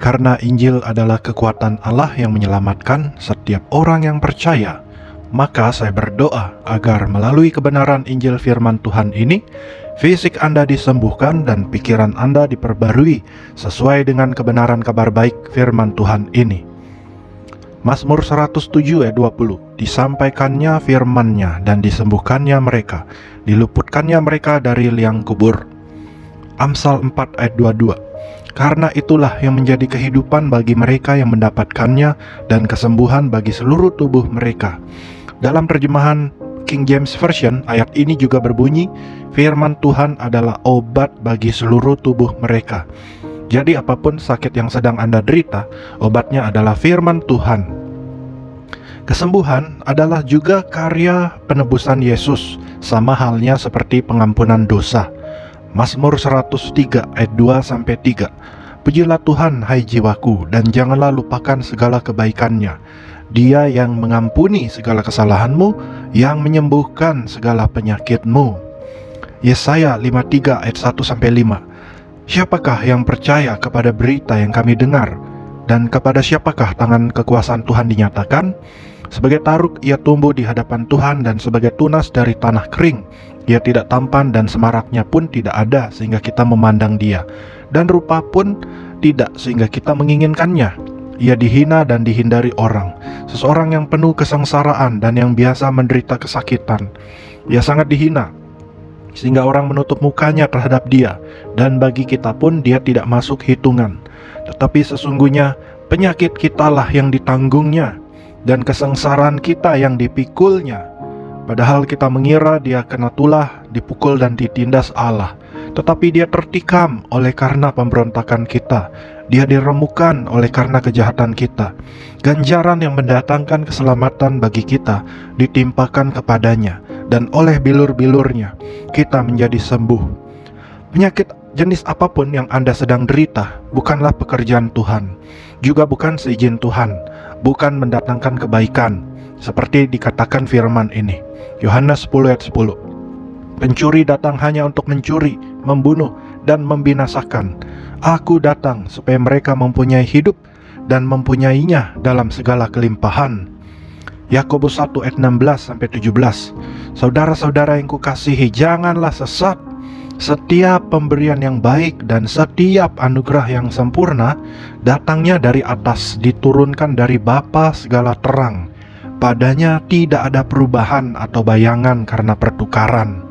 Karena Injil adalah kekuatan Allah yang menyelamatkan setiap orang yang percaya, maka saya berdoa agar melalui kebenaran Injil firman Tuhan ini, fisik Anda disembuhkan dan pikiran Anda diperbarui sesuai dengan kebenaran kabar baik firman Tuhan ini. Mazmur 107 ayat 20, disampaikannya firman-Nya dan disembuhkannya mereka, diluputkannya mereka dari liang kubur. Amsal 4 ayat 22, karena itulah yang menjadi kehidupan bagi mereka yang mendapatkannya dan kesembuhan bagi seluruh tubuh mereka. Dalam terjemahan King James Version, ayat ini juga berbunyi, firman Tuhan adalah obat bagi seluruh tubuh mereka. Jadi apapun sakit yang sedang Anda derita, obatnya adalah firman Tuhan. Kesembuhan adalah juga karya penebusan Yesus, sama halnya seperti pengampunan dosa. Mazmur 103 ayat 2-3, pujilah Tuhan hai jiwaku, dan janganlah lupakan segala kebaikannya. Dia yang mengampuni segala kesalahanmu, yang menyembuhkan segala penyakitmu. Yesaya 53 ayat 1-5, siapakah yang percaya kepada berita yang kami dengar? Dan kepada siapakah tangan kekuasaan Tuhan dinyatakan? Sebagai taruk ia tumbuh di hadapan Tuhan, dan sebagai tunas dari tanah kering. Ia tidak tampan dan semaraknya pun tidak ada sehingga kita memandang dia, dan rupa pun tidak sehingga kita menginginkannya. Ia dihina dan dihindari orang, seseorang yang penuh kesengsaraan dan yang biasa menderita kesakitan. Ia sangat dihina sehingga orang menutup mukanya terhadap dia, dan bagi kita pun dia tidak masuk hitungan. Tetapi sesungguhnya penyakit kitalah yang ditanggungnya, dan kesengsaraan kita yang dipikulnya. Padahal kita mengira dia kena tulah, dipukul dan ditindas Allah. Tetapi dia tertikam oleh karena pemberontakan kita. Dia diremukkan oleh karena kejahatan kita. Ganjaran yang mendatangkan keselamatan bagi kita ditimpakan kepadanya, dan oleh bilur-bilurnya kita menjadi sembuh. Penyakit jenis apapun yang Anda sedang derita bukanlah pekerjaan Tuhan, juga bukan seizin Tuhan, bukan mendatangkan kebaikan, seperti dikatakan firman ini. Yohanes 10 ayat 10, pencuri datang hanya untuk mencuri, membunuh, dan membinasakan. Aku datang supaya mereka mempunyai hidup dan mempunyainya dalam segala kelimpahan. Yakobus 1 ayat 16-17, saudara-saudara yang kukasihi, janganlah sesat. Setiap pemberian yang baik dan setiap anugerah yang sempurna datangnya dari atas, diturunkan dari Bapa segala terang. Padanya tidak ada perubahan atau bayangan karena pertukaran.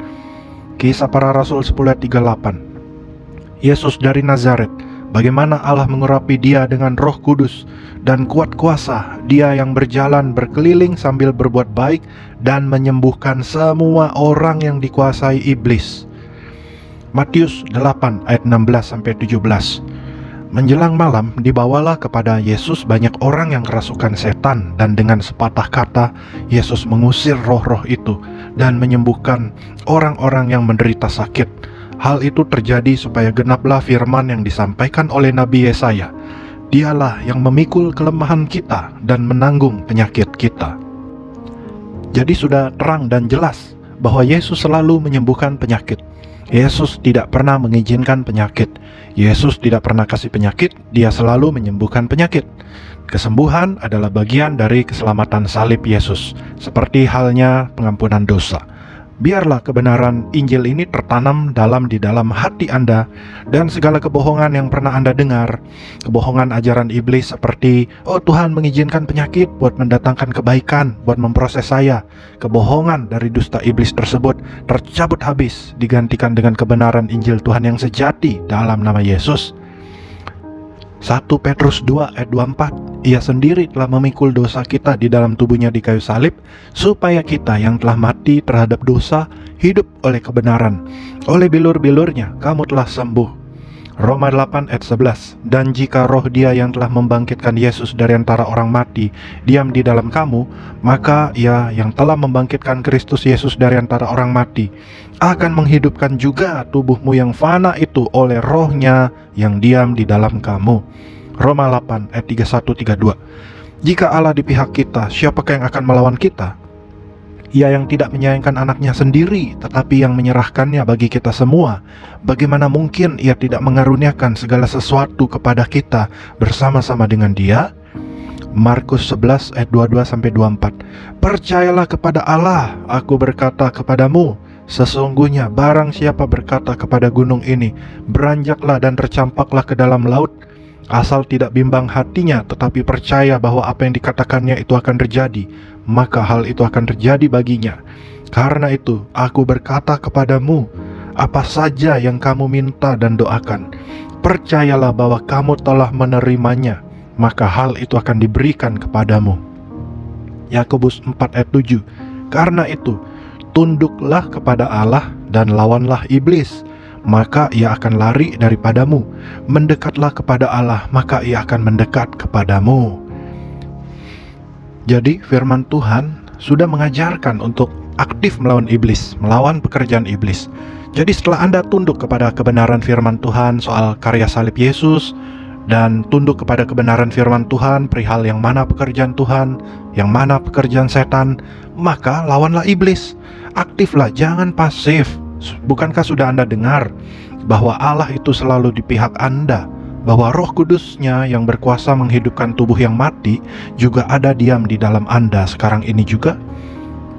Kisah Para Rasul 10 ayat 38, Yesus dari Nazaret, bagaimana Allah mengurapi dia dengan Roh Kudus dan kuat kuasa, dia yang berjalan berkeliling sambil berbuat baik dan menyembuhkan semua orang yang dikuasai iblis. Matius 8 ayat 16-17, menjelang malam dibawalah kepada Yesus banyak orang yang kerasukan setan, dan dengan sepatah kata Yesus mengusir roh-roh itu dan menyembuhkan orang-orang yang menderita sakit. Hal itu terjadi supaya genaplah firman yang disampaikan oleh Nabi Yesaya, dialah yang memikul kelemahan kita dan menanggung penyakit kita. Jadi sudah terang dan jelas bahwa Yesus selalu menyembuhkan penyakit. Yesus tidak pernah mengizinkan penyakit. Yesus tidak pernah kasih penyakit, dia selalu menyembuhkan penyakit. Kesembuhan adalah bagian dari keselamatan salib Yesus, seperti halnya pengampunan dosa. Biarlah kebenaran Injil ini tertanam di dalam hati Anda, dan segala kebohongan yang pernah Anda dengar, kebohongan ajaran iblis seperti, oh Tuhan mengizinkan penyakit buat mendatangkan kebaikan, buat memproses saya. Kebohongan dari dusta iblis tersebut tercabut habis, digantikan dengan kebenaran Injil Tuhan yang sejati dalam nama Yesus. 1 Petrus 2 ayat 24, ia sendiri telah memikul dosa kita di dalam tubuhnya di kayu salib, supaya kita yang telah mati terhadap dosa hidup oleh kebenaran. Oleh bilur-bilurnya kamu telah sembuh. Roma 8 ayat 11, dan jika roh dia yang telah membangkitkan Yesus dari antara orang mati diam di dalam kamu, maka ia yang telah membangkitkan Kristus Yesus dari antara orang mati akan menghidupkan juga tubuhmu yang fana itu oleh rohnya yang diam di dalam kamu. Roma 8 ayat 31-32, jika Allah di pihak kita, siapakah yang akan melawan kita? Ia yang tidak menyayangkan anaknya sendiri, tetapi yang menyerahkannya bagi kita semua, bagaimana mungkin ia tidak mengaruniakan segala sesuatu kepada kita bersama-sama dengan Dia? Markus 11 ayat 22-24. Percayalah kepada Allah, aku berkata kepadamu, sesungguhnya barang siapa berkata kepada gunung ini, beranjaklah dan tercampaklah ke dalam laut, asal tidak bimbang hatinya, tetapi percaya bahwa apa yang dikatakannya itu akan terjadi, maka hal itu akan terjadi baginya. Karena itu, aku berkata kepadamu, apa saja yang kamu minta dan doakan, percayalah bahwa kamu telah menerimanya, maka hal itu akan diberikan kepadamu. Yakobus 4 ayat 7. Karena itu, tunduklah kepada Allah dan lawanlah iblis, maka ia akan lari daripadamu. Mendekatlah kepada Allah, maka ia akan mendekat kepadamu. Jadi firman Tuhan sudah mengajarkan untuk aktif melawan iblis, melawan pekerjaan iblis. Jadi setelah Anda tunduk kepada kebenaran firman Tuhan soal karya salib Yesus, dan tunduk kepada kebenaran firman Tuhan perihal yang mana pekerjaan Tuhan, yang mana pekerjaan setan, maka lawanlah iblis. Aktiflah, jangan pasif. Bukankah sudah Anda dengar bahwa Allah itu selalu di pihak Anda, bahwa Roh Kudus-Nya yang berkuasa menghidupkan tubuh yang mati juga ada diam di dalam Anda sekarang ini juga?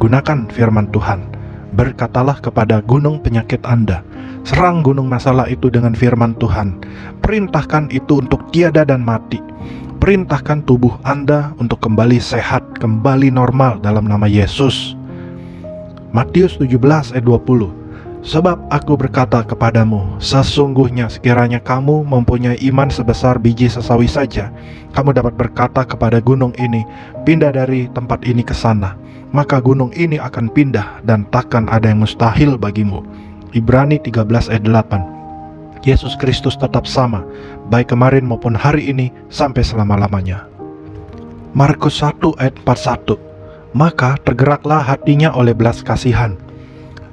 Gunakan firman Tuhan. Berkatalah kepada gunung penyakit Anda, serang gunung masalah itu dengan firman Tuhan. Perintahkan itu untuk tiada dan mati. Perintahkan tubuh Anda untuk kembali sehat, kembali normal dalam nama Yesus. Matius 17 ayat 20. Sebab aku berkata kepadamu, sesungguhnya sekiranya kamu mempunyai iman sebesar biji sesawi saja, kamu dapat berkata kepada gunung ini, pindah dari tempat ini ke sana, maka gunung ini akan pindah dan takkan ada yang mustahil bagimu. Ibrani 13 ayat 8. Yesus Kristus tetap sama, baik kemarin maupun hari ini sampai selama-lamanya. Markus 1 ayat 41. Maka tergeraklah hatinya oleh belas kasihan.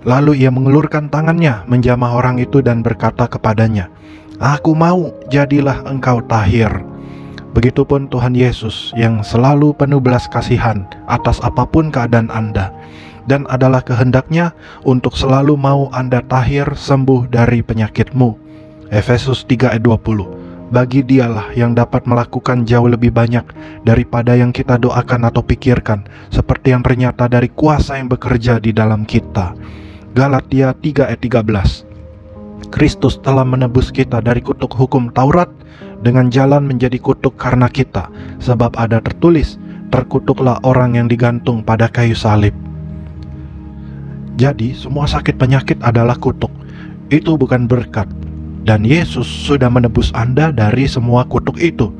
Lalu ia mengelurkan tangannya menjamah orang itu dan berkata kepadanya, aku mau, jadilah engkau tahir. Begitupun Tuhan Yesus yang selalu penuh belas kasihan atas apapun keadaan Anda, dan adalah kehendaknya untuk selalu mau Anda tahir sembuh dari penyakitmu. Efesus 3 ayat 20. Bagi Dialah yang dapat melakukan jauh lebih banyak daripada yang kita doakan atau pikirkan, seperti yang ternyata dari kuasa yang bekerja di dalam kita. Galatia 3 ayat 13. Kristus telah menebus kita dari kutuk hukum Taurat dengan jalan menjadi kutuk karena kita, sebab ada tertulis, terkutuklah orang yang digantung pada kayu salib. Jadi semua sakit penyakit adalah kutuk. Itu bukan berkat. Dan Yesus sudah menebus Anda dari semua kutuk itu.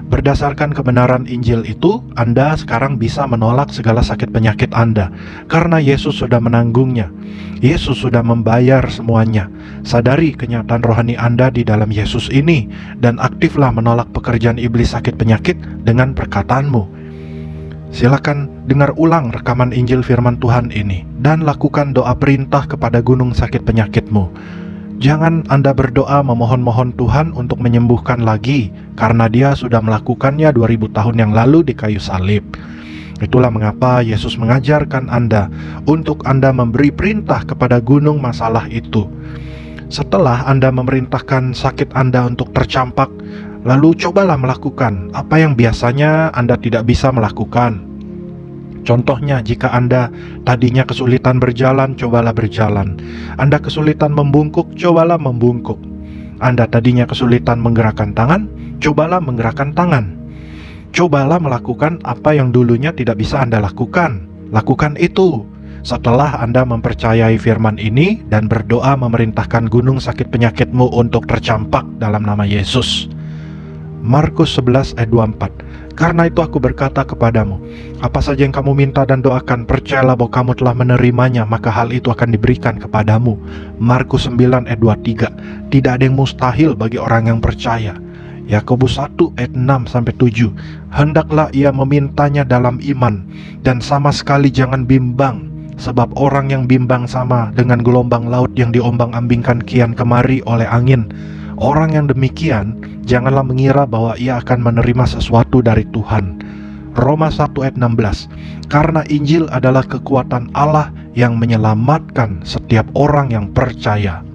Berdasarkan kebenaran Injil itu, Anda sekarang bisa menolak segala sakit penyakit Anda, karena Yesus sudah menanggungnya. Yesus sudah membayar semuanya. Sadari kenyataan rohani Anda di dalam Yesus ini, dan aktiflah menolak pekerjaan iblis sakit penyakit dengan perkataanmu. Silakan dengar ulang rekaman Injil firman Tuhan ini, dan lakukan doa perintah kepada gunung sakit penyakitmu. Jangan Anda berdoa memohon-mohon Tuhan untuk menyembuhkan lagi, karena Dia sudah melakukannya 2000 tahun yang lalu di kayu salib. Itulah mengapa Yesus mengajarkan Anda untuk Anda memberi perintah kepada gunung masalah itu. Setelah Anda memerintahkan sakit Anda untuk tercampak, lalu cobalah melakukan apa yang biasanya Anda tidak bisa melakukan. Contohnya, jika Anda tadinya kesulitan berjalan, cobalah berjalan. Anda kesulitan membungkuk, cobalah membungkuk. Anda tadinya kesulitan menggerakkan tangan, cobalah menggerakkan tangan. Cobalah melakukan apa yang dulunya tidak bisa Anda lakukan. Lakukan itu. Setelah Anda mempercayai firman ini dan berdoa memerintahkan gunung sakit penyakitmu untuk tercampak dalam nama Yesus. Markus 11 ayat 24. Karena itu aku berkata kepadamu, apa saja yang kamu minta dan doakan, percayalah bahwa kamu telah menerimanya, maka hal itu akan diberikan kepadamu. Markus 9 ayat 23. Tidak ada yang mustahil bagi orang yang percaya. Yakobus 1 ayat 6-7. Hendaklah ia memintanya dalam iman, dan sama sekali jangan bimbang, sebab orang yang bimbang sama dengan gelombang laut yang diombang-ambingkan kian kemari oleh angin. Orang yang demikian, janganlah mengira bahwa ia akan menerima sesuatu dari Tuhan. Roma 1 ayat 16. Karena Injil adalah kekuatan Allah yang menyelamatkan setiap orang yang percaya.